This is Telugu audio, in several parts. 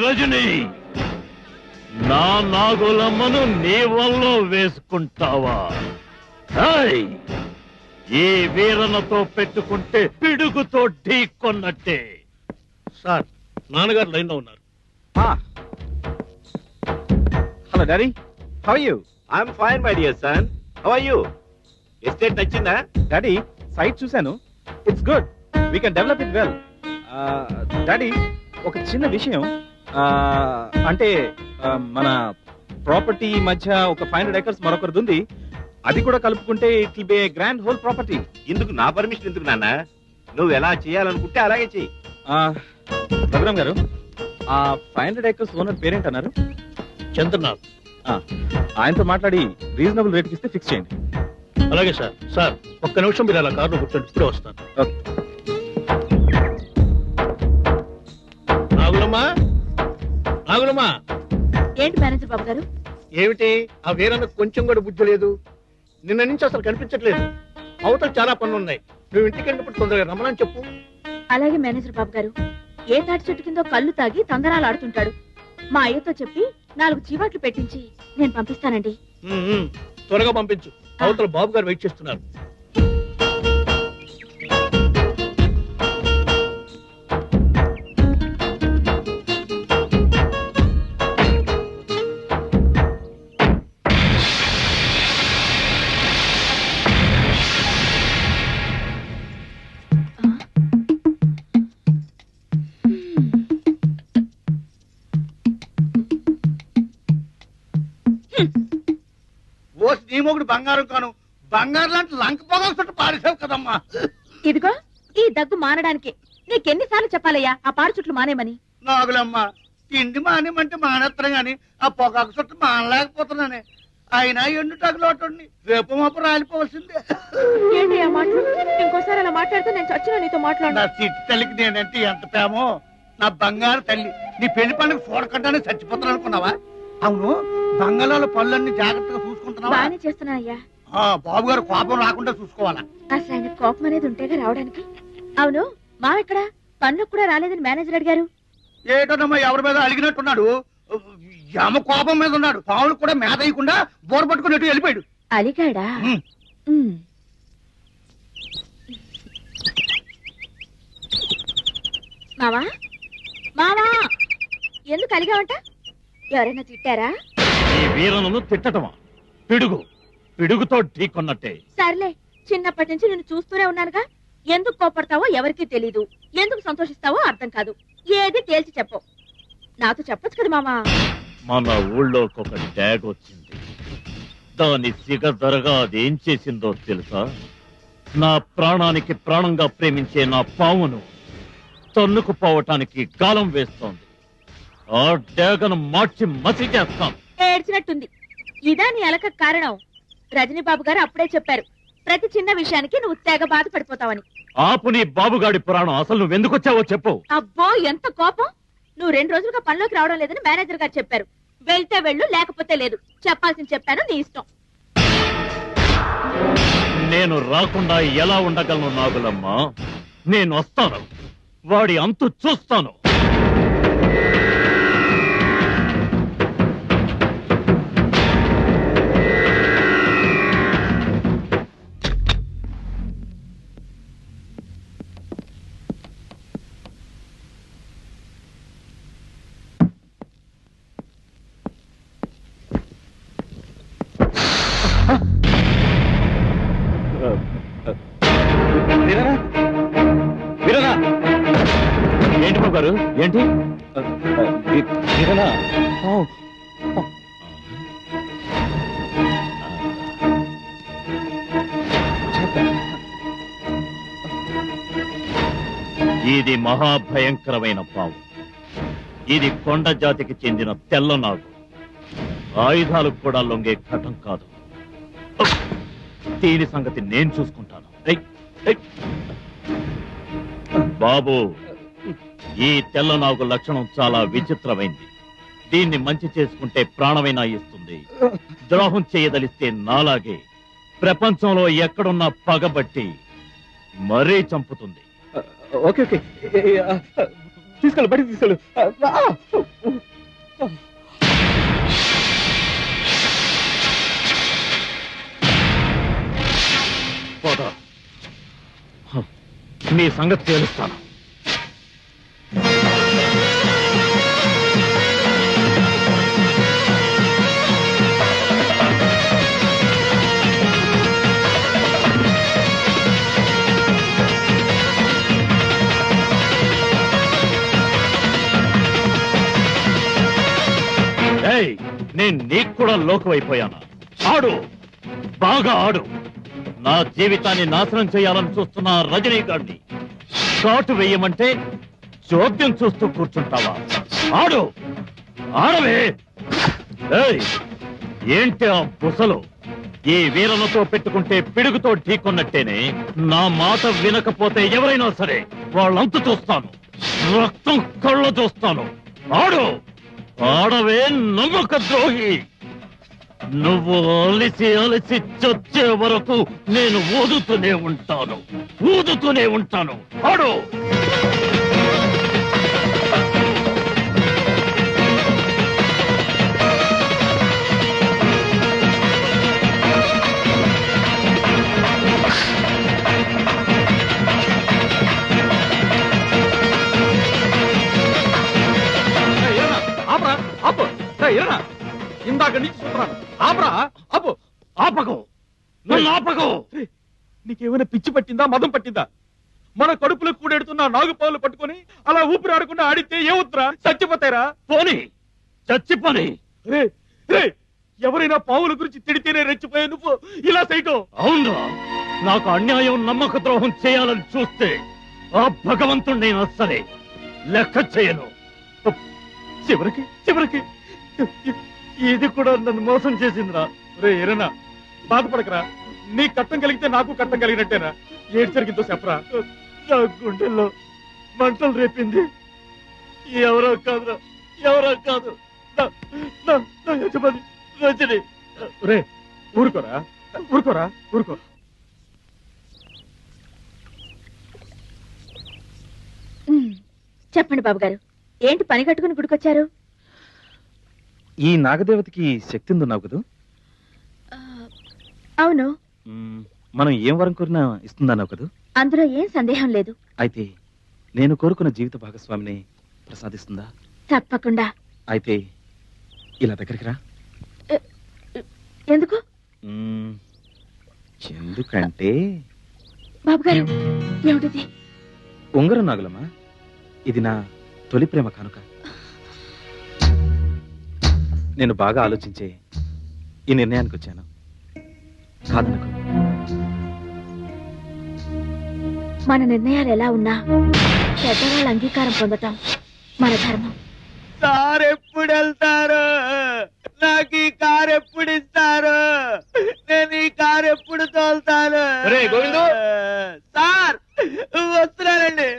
రజని, నా నాగులమ్మను నీ వల్ల వేసుకుంటావా? ఈ వీరనతో పెట్టుకుంటే పిడుగుతో ఢీకొన్నట్టే. సార్, నాన్నగారు లైన్ లో ఉన్నారు. Hello daddy, how are you? I'm fine my dear son. How are you? Estate నచ్చిందా? డాడీ, సైట్ చూశాను. It's good. We can develop it well. Daddy, ఒక చిన్న విషయం. అంటే మన ప్రాపర్టీ మధ్య ఒక 500 acres మరొకరిది ఉంది. అది కూడా కలుపుకుంటే it will be A grand whole property. ఇందుకు నా పర్మిషన్ ఎందుకు నాన్న? నువ్వు ఎలా చేయాలనుకుంటే అలాగే చెయ్యి. రఘురామ్ గారు, ఆ 500 acres ఓనర్ పేరెంట్ అన్నారు? చంద్రనాథ్. ఆయనతో మాట్లాడి రీజనబుల్ రేట్కి ఇస్తే ఫిక్స్ చేయండి. అలాగే సార్. సార్, ఒక్క నిమిషం మీరు అలా కార్లో కూర్చొని ఇప్పుడే వస్తాను. ఓకే. నాగులమ్మా, నాగులమ్మా. ఏంటి మేనేజర్ బాబు గారు? ఏమిటి ఆ వీరన్న కొంచెం కూడా బుద్ధి లేదు. నిన్న నుంచి అసలు కనిపించట్లేదు. అవతల చాలా పనులు ఉన్నాయి. నువ్వు ఇంటికి వెళ్ళినప్పుడు తొందరగా రమ్మని చెప్పు. అలాగే మేనేజర్ బాబు గారు. ఏ తాటి చెట్టు కిందో కళ్ళు తాగి తందనాలు ఆడుతుంటాడు. మా అయ్యతో చెప్పి 4 చీవాట్లు పెట్టించి నేను పంపిస్తానండి. త్వరగా పంపించు. అవతల బాబు గారు వెయిట్ చేస్తున్నారు. మొగుడు బంగారం కాను, బంగారు లాంటి లంక పోగాల్సి పారేసావు కదమ్మా. ఇదిగో ఈ దగ్గు మానడానికి నీకెన్నిసార్లు చెప్పాలయ్యా ఆ పాడు చుట్లు మానేమని? నాగులమ్మా, తిండి మానేమంటే మానేస్తాను గాని ఆ పొగాకు చుట్టూ మానలేకపోతున్నానే. అయినా ఎండుటాకులు ఒకటి రేపు మాపు రాలిపోవలసిందే. ఏంటి ఆ మాటలు? ఇంకోసారి అలా మాట్లాడితే నేను చచ్చిన నీతో మాట్లాడు. నా సిట్టి తల్లికి నేనంటే ఎంత ప్రేమో. నా బంగారు తల్లి, నీ పెళ్లి పండుగ చూడకుండానే చచ్చిపోతాను అనుకున్నావా? అవును, బంగాళాల పళ్ళన్నీ జాగ్రత్తగా చూసుకుంటున్నావా? బాగానే చేస్తున్నా అయ్యా. బాబు గారు కోపం రాకుండా చూసుకోవాలా? అసలు ఆయన కోపం అనేది ఉంటేగా రావడానికి. అవును, మా ఇక్కడ పనులకు కూడా రాలేదని మేనేజర్ అడిగారు. ఏటోనమ్మా, ఎవరి మీద అలిగినట్టున్నాడు. యమ కోపం మీద ఉన్నాడు. పావులు కూడా మేత వేయకుండా బోర్ పట్టుకున్నట్టు వెళ్ళిపోయాడు. అలిగాడా? మావా, మావా, ఎందుకు అలిగావంట? ఎవరైనా తిట్టారా? ఈ వీరను తిట్టటమా? పిడుగుతో ఢీకొన్నట్టే. సర్లే, చిన్నప్పటి నుంచి నేను చూస్తూనే ఉన్నానుగా. ఎందుకు కోపడతావో ఎవరికీ తెలీదు, ఎందుకు సంతోషిస్తావో అర్థం కాదు. ఏది తేల్చి చెప్పు. నాతో చెప్పొచ్చు కదా మామా. మన ఊళ్ళోకి ఒక డ్యాగ్ వచ్చింది. దాని సిగదరగా అదేం చేసిందో తెలుసా? నా ప్రాణానికి ప్రాణంగా ప్రేమించే నా పావును తన్నుకుపోవటానికి గాలం వేస్తోంది. ఆ డ్యాగను మార్చి మసి చేస్తాం. ఏడ్చినట్టుంది. ఇదా నీ అలక కారణం? రజనీ బాబు గారు అప్పుడే చెప్పారు, ప్రతి చిన్న విషయానికి నువ్వు తెగ బాధపడిపోతావని. ఆపు నీ బాబుగాడి పురాణం. అసలు నువ్వెందుకొచ్చావో చెప్పు. అబ్బో, ఎంత కోపం! నువ్వు 2 రోజులుగా పనిలోకి రావడం లేదని మేనేజర్ గారు చెప్పారు. వెళ్తే వెళ్ళు, లేకపోతే లేదు. చెప్పాల్సింది చెప్పాను, నీ ఇష్టం. నేను రాకుండా ఎలా ఉండగలను నాగులమ్మా? నేను వస్తాను, వాడి అంతు చూస్తాను. ఏంటి బాబు గారు? ఏంటి? ఇది మహాభయంకరమైన పాము. ఇది కొండ జాతికి చెందిన తెల్లనాగు. ఆయుధాలకు కూడా లొంగే ఘటం కాదు. దీని సంగతి నేను చూసుకుంటాను. బాబు, ఈ తెల్ల నాగు లక్షణం చాలా విచిత్రమైంది. దీన్ని మంచి చేసుకుంటే ప్రాణమైనా ఇస్తుంది, ద్రోహం చేయదలిస్తే నాలాగే ప్రపంచంలో ఎక్కడున్నా పగబట్టి మరీ చంపుతుంది. ఓకే ఓకే, తీసుకెళ్ళు, బయట తీసుకెళ్ళు. పోదా, మీ సంగతి తేలుస్తాను. నేను నీకు కూడా లోకువైపోయాను. ఆడు, బాగా ఆడు. నా జీవితాన్ని నాశనం చేయాలని చూస్తున్న రజనీకాండ్ని షాటు వేయమంటే చోద్యం చూస్తూ కూర్చుంటావా? ఆడు, ఆడవే. ఏంటి ఆ బుసలు? ఈ వీరలతో పెట్టుకుంటే పిడుగుతో ఢీకొన్నట్టేనే. నా మాట వినకపోతే ఎవరైనా సరే వాళ్ళంతు చూస్తాను, రక్తం కళ్ళ చూస్తాను. ఆడు, ఆడవే నమ్మక ద్రోహి. నువ్వు అలిసి అలిసి చచ్చే వరకు నేను ఊదుతూనే ఉంటాను. ఆడు. ఇందాక నుంచి చూస్తున్నాను. ఆపరా, ఆపు. ఆపకు, నన్ను ఆపకు. నీకేమైనా పిచ్చి పట్టిందా, మదం పట్టిందా? మన కడుపులో కూడెడుతున్న నాగుపావులు పట్టుకొని అలా ఊపిరి ఆడకుండా ఆడితే ఏమవుతురా? చచ్చిపోతారా? పోనీ చచ్చిపోని. ఎవరైనా పావుల గురించి తిడితేనే రెచ్చిపోయే నువ్వు ఇలా చేయటం? అవునా? నాకు అన్యాయం, నమ్మక ద్రోహం చేయాలని చూస్తే ఆ భగవంతుణ్ణైనా సరే లెక్క చేయను. చివరికి ఇది కూడా నన్ను మోసం చేసిందిరా. రే ఎరనా, బాధపడకరా. నీ కట్టం కలిగితే నాకు కట్టం కలిగినట్టేనా? ఏడు జరిగిందో చెప్పరా. నా గుండెల్లో మంటలు రేపింది ఎవరో కాదు, నా యజమాని రజని. రే ఊరుకోరా. చెప్పండి బాబు గారు, ఏంటి పని కట్టుకుని గుడికొచ్చారు? ఈ నాగదేవతకి శక్తి ఉందన్నావు కదా? అవును. మనం ఏం వరం కోరినా ఇస్తుందన్నావు కదా? అందులో ఏం సందేహం లేదు. అయితే నేను కోరుకున్న జీవిత భాగస్వామిని ప్రసాదిస్తుందా? తప్పకుండా. అయితే ఇలా దగ్గరికి రా. ఎందుకు? ఎందుకంటే బాబు గారు, ఏమిటిది? ఉంగరం నాగులమ్మా, ఇది నా తొలి ప్రేమ కానుక. నేను బాగా ఆలోచించే ఈ నిర్ణయానికి వచ్చాను. కాదనకు. మన నిర్ణయాలు ఎలా ఉన్నా పెద్దవాళ్ళ అంగీకారం పొందటం మన ధర్మం. సార్ ఎప్పుడు వెళ్తారు? నాకు ఈ కారు ఎప్పుడు ఇస్తారు? నేను ఈ కారు ఎప్పుడు తోలుతాను? గోవిందు, సార్ వస్తున్నానండి.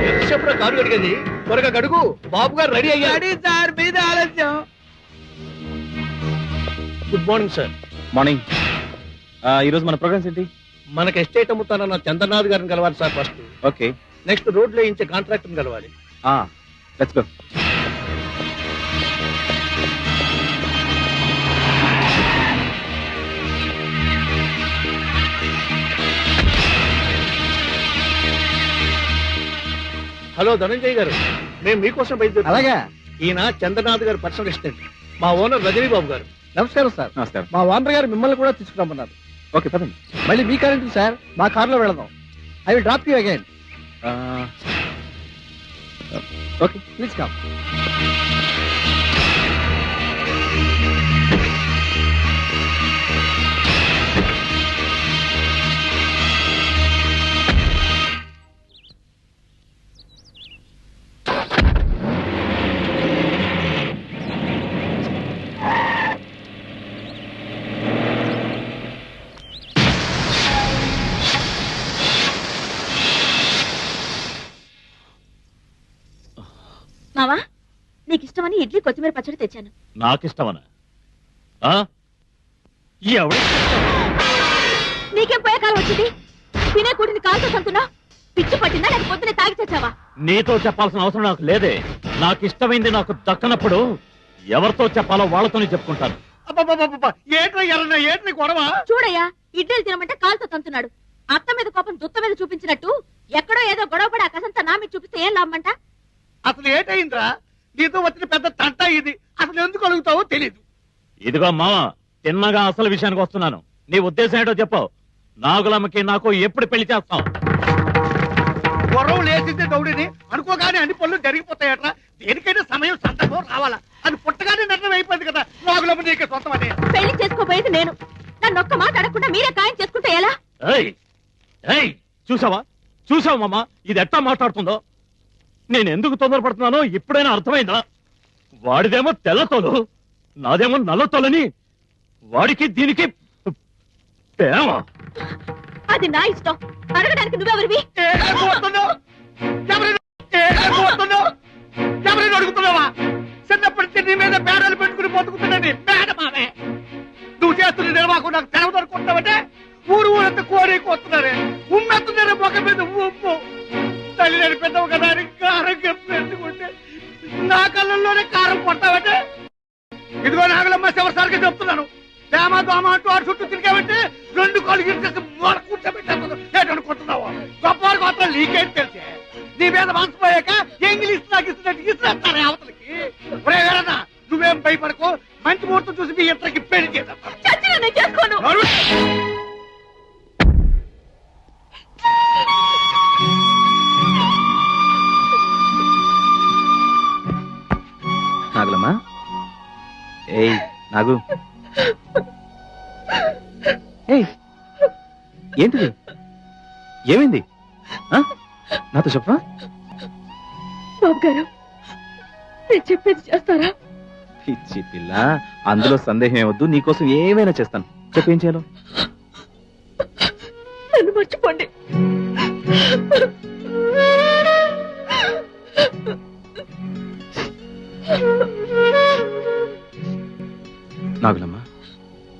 ఎంతసేపు కారు కడిగేది? త్వరగా కడుగు, బాబు గారు రెడీ అయ్యాడు. సార్ మీద ఆలస్యం. Good morning sir. మార్నింగ్. ఈరోజు మన ప్రోగ్రామ్స్ ఏంటి? మనకి ఎస్టేట్ అమ్ముతానన్న చంద్రనాథ్ గారిని కలవాలి సార్ ఫస్ట్. ఓకే. నెక్స్ట్ రోడ్లో వేయించే కాంట్రాక్టర్ కలవాలి. Let's go. హలో ధనంజయ్ గారు, మేము మీకోసం బయలుదేరు. అలాగా? ఈయన చంద్రనాథ్ గారు పర్సనల్ అసిస్టెంట్, మా ఓనర్ రజనీ బాబు గారు. నమస్కారం సార్. నమస్కారం. మా ఓనర్ గారు మిమ్మల్ని కూడా తీసుకురమ్మన్నారు. ఓకే, పదండి. మళ్ళీ మీ కారెంట్ సార్, మా కారులో వెళదాం. I will drop you again. Okay, please come. మావా నీకు ఇష్టమని ఇడ్లీ కొత్తిమీర పచ్చడి తెచ్చాను. నాకిష్టమనా? ఎవడి నీకేం పోయే కాలం వచ్చింది? తినే కూటిని కాలుతో సంతున్నా పిచ్చి పట్టిందా లేక పొద్దునే తాగి తెచ్చావా? నీతో చెప్పాల్సిన అవసరం నాకు లేదే. నాకు ఇష్టమైంది నాకు దక్కనప్పుడు ఎవరితో చెప్పాలో వాళ్ళతోనే చెప్పుకుంటాను. ఏంటి గొడవ? చూడయ్యా, ఇడ్లీలు తినమంటే కాలుతో తంతున్నాడు. అత్త మీద కోపం దుత్త మీద చూపించినట్టు ఎక్కడో ఏదో గొడవపడి ఆ కసంతా నా మీద చూపిస్తే ఏం లాభమంట? అసలు ఏంటయిందిరా? నీతో వచ్చిన పెద్ద తంట ఇది. అసలు ఎందుకు అడుగుతావో తెలీదు. ఇదిగో మామ, తిన్నగా అసలు విషయానికి వస్తున్నాను. నీ ఉద్దేశం ఏంటో చెప్పు. నాగులమ్మకి నాకు ఎప్పుడు పెళ్లి చేస్తావు? గొడవ లేచిందే దౌడిని అనుకోగానే అన్ని పనులు జరిగిపోతాయట్రా. దేనికైనా సమయం సందర్భం రావాలా. అది పుట్టగానే నిర్ణయం అయిపోయింది కదా. నాగులమ్మ నీకే సొంతం అని. పెళ్లి చేసుకోబోయేది నేను. నన్ను ఒక్క మాట అడగకుండా మీరే ఖాయం చేసుకుంటే ఎలా? చూసావా మామ, ఇది ఎట్టా మాట్లాడుతుందో? నేను ఎందుకు తొందరపడుతున్నానో ఇప్పుడైనా అర్థమైందా? వాడిదేమో తెల్లతోలు, నాదేమో నల్లతోలని. వాడికి దీనికి ప్రేమ. అది నా ఇష్టం. అడగడానికి నువ్వెవరివి? ఎవరైనా అడుగుతున్నావా? చిన్నప్పటి నీ మీద పేడలు పెట్టుకుని బతుకుతున్నది మేడమామే. నువ్వు చేస్తున్న నిర్వాహకం నాకు తెలవదనుకుంటావంటే ఊరంతా కోరి కోస్తున్నారే. ఉమ్మెత్తున్నారే మొక్క మీద ఉప్పు. తల్లి నేను పెద్దవు కదా అని కారం పెట్టుకుంటే నా కళ్ళల్లోనే కారం కొట్టావంటే. ఇదిగో నాగలమ్మ శివసారిగా చెప్తున్నాను. తేమ దోమ అంటూ ఆడు చుట్టూ తిరిగావంటే 2 కాళ్ళు కూర్చోబెట్టేస్తున్నావు. గొప్పవారికి మాత్రం నీకేం తెలిసే? నీ మీద మనసిపోయాక ఇంగ్లీష్ నాకు ఇస్తున్నట్టు ఇస్తారే అవతలకి. నువ్వేం భయపడకు. మంచి ముహూర్తం చూసి మీ ఇద్దరికి పెళ్లి చేద్దాం. చేసుకోను. నాగులమ్మా, ఏయ్ నాగు, ఏయ్ ఏంటిది? ఏమైంది? నాతో చెప్పా? బాబు గారు, నేను చెప్పేది చేస్తారా? పిచ్చి పిల్ల, అందులో సందేహం ఏవద్దు. నీకోసం ఏమైనా చేస్తాను. చెప్పేం చేయాలో? నన్ను మర్చిపోండి. నాగులమ్మ,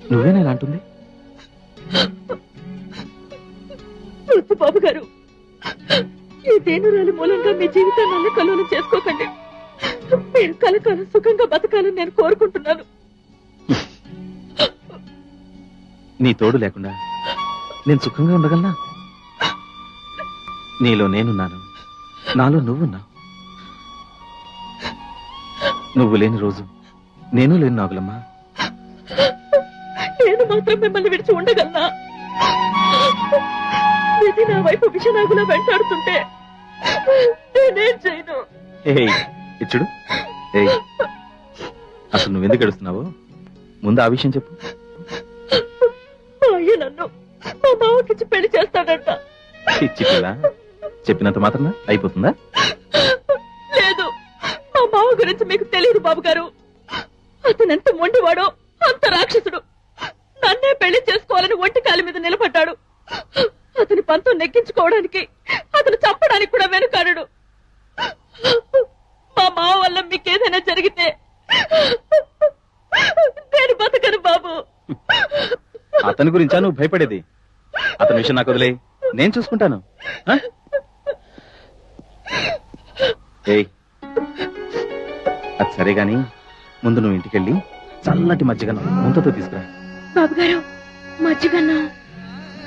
నువ్వేనా ఇలా అంటుంది? బాబు గారు, ఈ దేనురాలి మూలంగా మీ జీవితాన్ని కలువలు చేసుకోకండి. మీరు కలకాలం సుఖంగా బతకాలని నేను కోరుకుంటున్నాను. నీ తోడు లేకుండా నేను సుఖంగా ఉండగలనా? నీలో నేనున్నాను, నాలో నువ్వున్నావు. నువ్వు లేని రోజు నేను లేను నాగులమ్మ. నేను మాత్రం మిమ్మల్ని విడిచి ఉండగలనా? ఇది నా వైపు విషనాగులా వెంటాడుతుంటే నేనేం చేయను. ఇచ్చుడు, అసలు నువ్వెందుకు ఏడుస్తున్నావు? ముందు ఆ విషయం చెప్పు. అయ్యో, నన్ను మా మామకిచ్చి పెళ్లి చేస్తాడంట. ఇచ్చి పిల్ల, చెప్పినంత మాత్రం అయిపోతుందా? లేదు, మా మామ గురించి మీకు తెలియదు బాబు గారు. అతను ఎంత మొండివాడో అంత రాక్షసుడు. నన్నే పెళ్లి చేసుకోవాలని ఒంటి కాలి మీద నిలబడ్డాడు. అతని పంతం నెగ్గించుకోవడానికి, అతను చంపడానికి కూడా వెనుకాడు. మా మామ వల్ల మీకేదైనా జరిగితే నేను బతకను బాబు. అతని గురించా నువ్వు భయపడేది? అతని విషయం నాకు వదిలే, నేను చూసుకుంటాను. అది సరే గాని ముందు నువ్వు ఇంటికెళ్ళి చల్లటి మజ్జిగను ముంతతో తీసుకురా. బాబు గారు, మజ్జిగన్నా?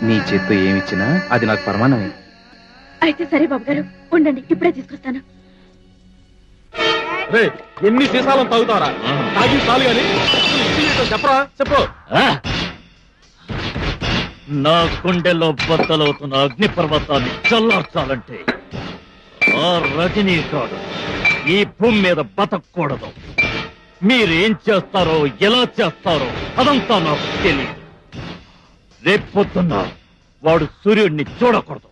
నీ చేత్తో ఏమిచ్చినా అది నాకు పరమానమే. అయితే సరే బాబు గారు, ఉండండి, ఇప్పుడే తీసుకొస్తాను. ఎన్ని సీసాలను తాగుతారా? తాగి చాలు గాని చెప్పరా, చెప్పు. నా గుండెల్లో బద్దలవుతున్న అగ్ని పర్వతాన్ని చల్లార్చాలంటే ఆ రజనీకాడు ఈ భూమి మీద బతకూడదు. మీరేం చేస్తారో, ఎలా చేస్తారో అదంతా నాకు తెలియదు. రేపొద్దున్న వాడు సూర్యుడిని చూడకూడదు.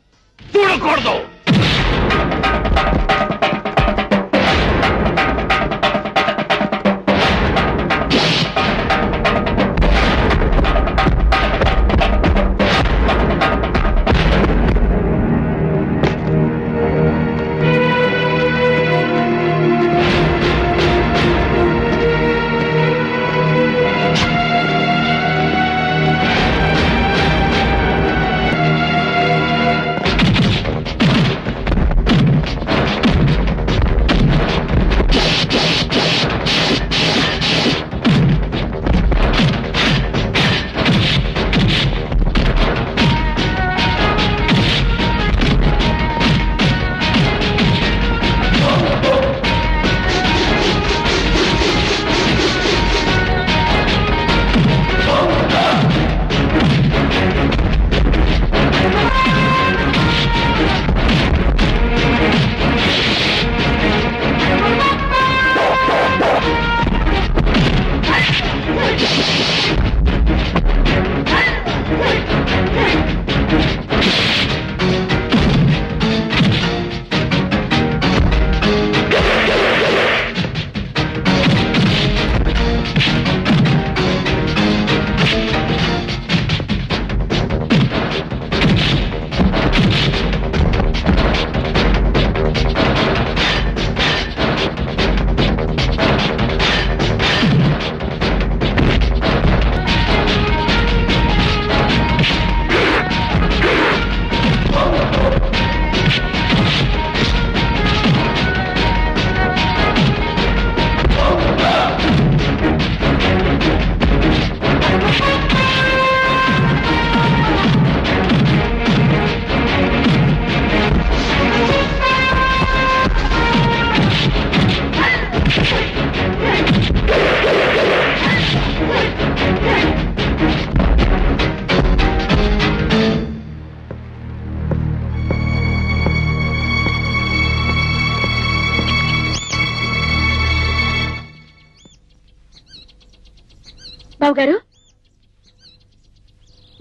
బాబుగారు,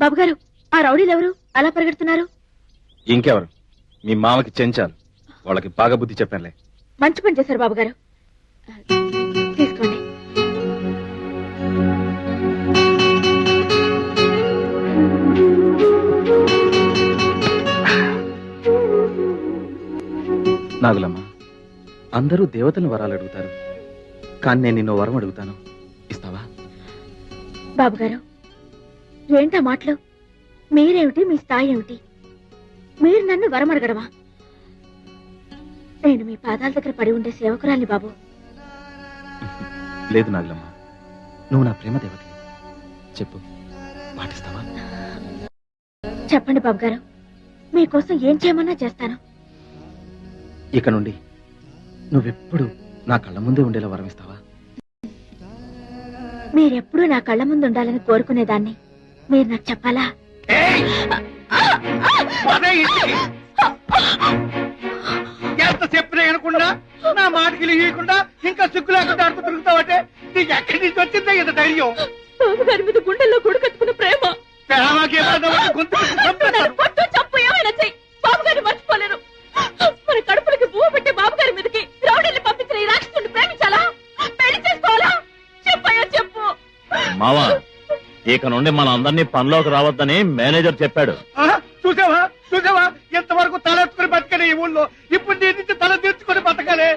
బాబుగారు, ఆ రౌడీలు ఎవరు అలా పరిగెడుతున్నారు? ఇంకెవరు? మీ మామకి చెంచాలు. వాళ్ళకి బాగా బుద్ధి చెప్పానులే. మంచి పని చేశారు బాబుగారు. తీసుకోండి. నాగులమ్మ, అందరూ దేవతలను వరాలు అడుగుతారు, కానీ నేను నిన్ను వరం అడుగుతాను. ఇస్తావా? బాబుగారు, ఏంటా మాటలు? మీరేమిటి, మీ స్థాయి ఏమిటి? మీరు నన్ను వరం అడగడమా? నేను మీ పాదాల దగ్గర పడి ఉండే సేవకురాల్ని బాబు. లేదు నాగులమ్మ, నువ్వు నా ప్రేమ దేవత. చెప్పు, పాటిస్తావా? చెప్పండి బాబుగారు, మీకోసం ఏం చేయమన్నా చేస్తాను. ఇక నుండి నువ్వెప్పుడు నా కళ్ళ ముందే ఉండేలా వరం ఇస్తావా? మీరెప్పుడూ నా కళ్ళ ముందు ఉండాలని కోరుకునేదాన్ని మీరు నాకు చెప్పాలా? ఎంత చెప్పినా వినకుండా, నా మాటకి ఇవ్వకుండా ఇంకా సిగ్గు లేకుండా అడుతూ తిరుగుతావంటే నీకు ఎక్కడి నుంచి వచ్చిందా ఇంత ధైర్యం? బాబుగారి మీద గుండెల్లో కొడుకట్టుకున్న ప్రేమ. కొట్టు, చంపు, ఏమైనా చెయ్యి, బాబుగారిని మర్చిపోలేను. మన కడుపులకి పువ్వు పెట్టి బాబుగారి మీదకి రౌడీల్ని పంపించిన ఈ రాక్షసుని ప్రేమించాలా? పెళ్లి చేసుకోవాలా? చెప్పయ్యా, చెప్పు. మావా, ఇక నుండి మన అందరినీ పనిలోకి రావద్దని మేనేజర్ చెప్పాడు. చూసావా చూసావా, ఎంతవరకు తలెత్తుకుని బతకలే ఈ ఊళ్ళో. ఇప్పుడు నీ నుంచి తల తీర్చుకుని బతకాలే.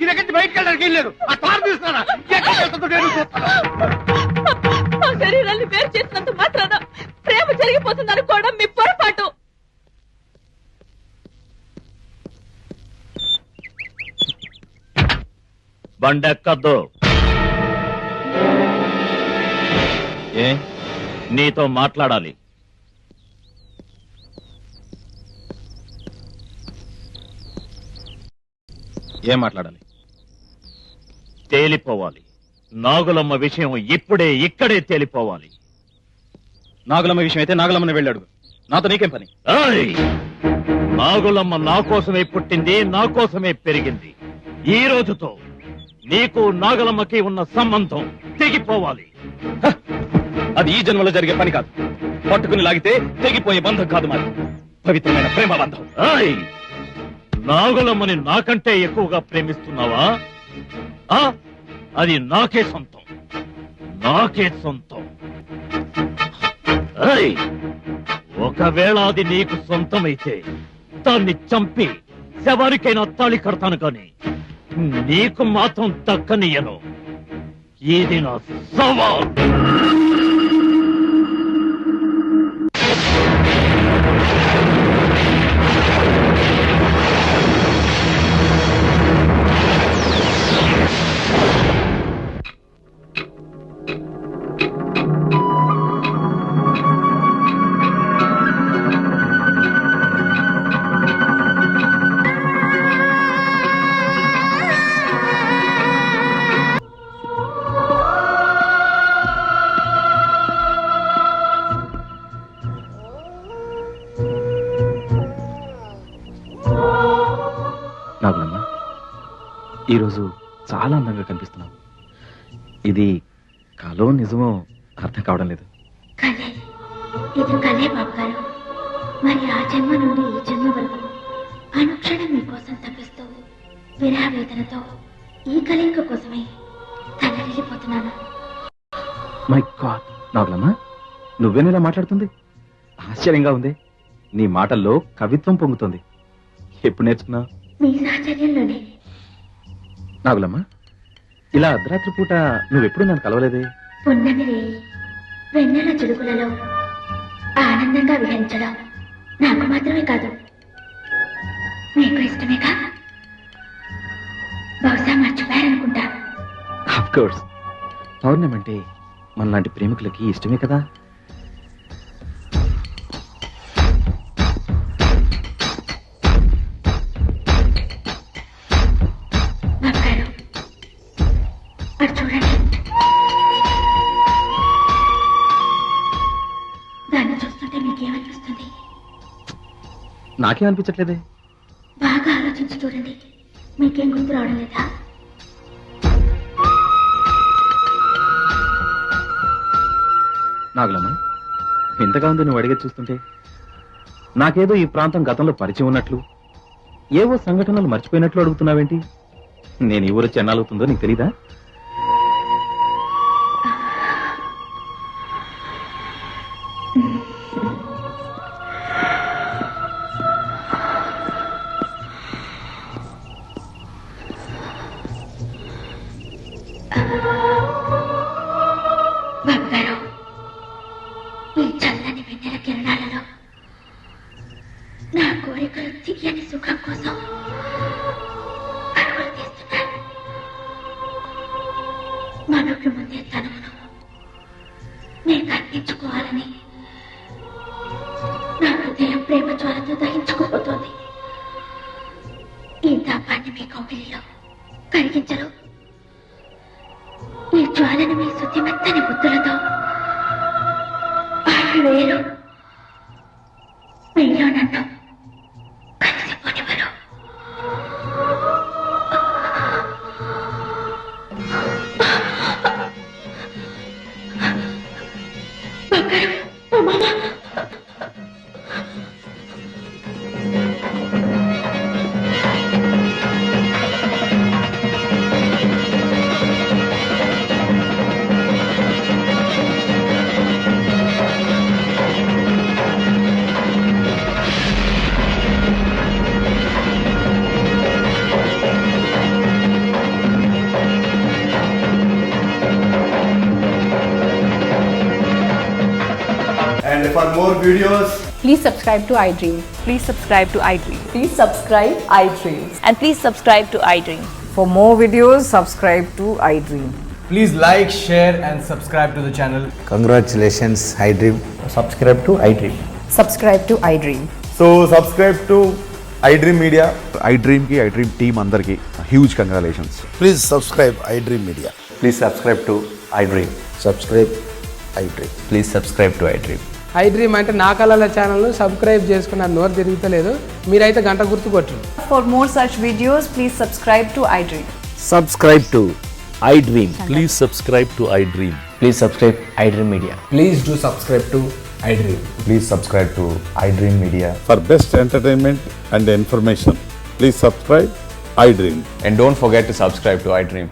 ఇది ఎక్కడి బయటకు వెళ్ళడానికి వెళ్ళలేదు. ఆ తారు తీసుకురా. ఆ శరీరాన్ని వేరు చేసినంత మాత్రాన ప్రేమ జరిగిపోతుంది అనుకోవడం మీ పొరపాటు. బండెక్కద్దు. ఏ, నీతో మాట్లాడాలి. ఏం మాట్లాడాలి? తేలిపోవాలి. నాగులమ్మ విషయం ఇప్పుడే ఇక్కడే తేలిపోవాలి. నాగులమ్మ విషయం అయితే నాగులమ్మని వెళ్ళాడు. నాతో నీకేం పని? ఏయ్! నాగులమ్మ నా కోసమే పుట్టింది, నా కోసమే పెరిగింది. ఈ రోజుతో నీకు నాగులమ్మకి ఉన్న సంబంధం తెగిపోవాలి. అది ఈ జన్మలో జరిగే పని కాదు. పట్టుకుని లాగితే తెగిపోయే బంధం కాదు మాది, పవిత్రమైన ప్రేమ బంధం. ఏయ్! నాగులమ్మని నాకంటే ఎక్కువగా ప్రేమిస్తున్నావా? అది నాకే సొంతం, నాకే సొంతం. ఏయ్! ఒకవేళ అది నీకు సొంతమైతే దాన్ని చంపి శవానికైనా తాళి కడతాను కాని నీకు మాత్రం దక్కనియను. ఇది నా సవాల్. నాగులమ్మ, ఈరోజు చాలా అందంగా కనిపిస్తున్నావు. ఇది కలో నిజమో అర్థం కావడం లేదు. కలే ఇది కలే బాబు గారు. మరి ఆ జన్మ నుండి ఈ జన్మ వరకు అనుక్షణం మీకోసం తప్పిస్తూ విరహ వేదనతో ఈ కలయిక కోసమే తలరిల్లిపోతున్నాను. మై గాడ్, నాగులమ్మ నువ్వేనేలా మాట్లాడుతుంది? ఆశ్చర్యంగా ఉంది. నీ మాటల్లో కవిత్వం పొంగుతుంది. ఎప్పుడు నేర్చుకున్నావు? మీ సాహచర్యంలోనే. నాగులమ్మ, ఇలా అర్ధరాత్రి పూట నువ్వెప్పుడు నన్ను కలవలేదే? పున్నమి రేయి వెన్నెల చిలుకులలో ఆనందంగా విహరించడం నాకు మాత్రమే కాదు, మీకు ఇష్టమేగా? బహుశా మర్చిపోయారనుకుంటా. ఆఫ్ కోర్స్, పౌర్ణమి అంటే మనలాంటి ప్రేమికులకి ఇష్టమే కదా. బాబు గారు, అటు చూడండి. దాన్ని చూస్తుంటే మీకేమనిపిస్తుంది? నాకేం అనిపించట్లేదే. బాగా ఆలోచించి చూడండి, మీకేం గుర్తు రావడం లేదా? నాగులమ్మ, వింతగా ఉంది నువ్వు అడిగేది చూస్తుంటే. నాకేదో ఈ ప్రాంతం గతంలో పరిచయం ఉన్నట్లు, ఏవో సంఘటనలు మర్చిపోయినట్లు అడుగుతున్నావేంటి? నేను ఈ ఊరు చెన్నాలవుతుందో నీకు తెలీదా? బాబు గారు, ఈ చల్లని వెన్నెల కిరణాలలో నా కోరికలు తీయని సుఖం కోసం పరుగులు తీస్తున్నాను. మనకు ముందే తనమును నేను కనిపించుకోవాలని నా హృదయం ప్రేమ జ్వాలతో దహించుకుపోతోంది. ఈ తాపాన్ని మీ కౌగిలిలో కరిగించరు. ఈ జ్వాలను మీ శుద్ధిమెత్తని బుద్ధులతో వేరు మీలో నన్ను కలిసిపోనివ్వరు. బంగారు, ఓ మామ. And for more videos, Please subscribe to iDream. Please subscribe to iDream. Please subscribe iDream. And please subscribe to iDream. For more videos, subscribe to iDream. please like, share and subscribe to the channel. Congratulations, iDream. Subscribe to iDream. Subscribe to iDream. So subscribe to iDream Media. iDream ki iDream team andarki huge congratulations. Please subscribe iDream Media. Please subscribe to iDream. Subscribe iDream. Please subscribe to iDream. iDream అంటే నా కళల ఛానల్ను సబ్స్క్రైబ్ చేసుకున్న నోరు తిరుగుతలేదు. మీరైతే గంట గుర్తు కొట్టండి. For more such videos, please subscribe to iDream. Subscribe to iDream. Please subscribe to iDream. Please subscribe iDream Media. Please do subscribe to iDream. Please subscribe to iDream Media. For best entertainment and information, please subscribe iDream. And don't forget to subscribe to iDream.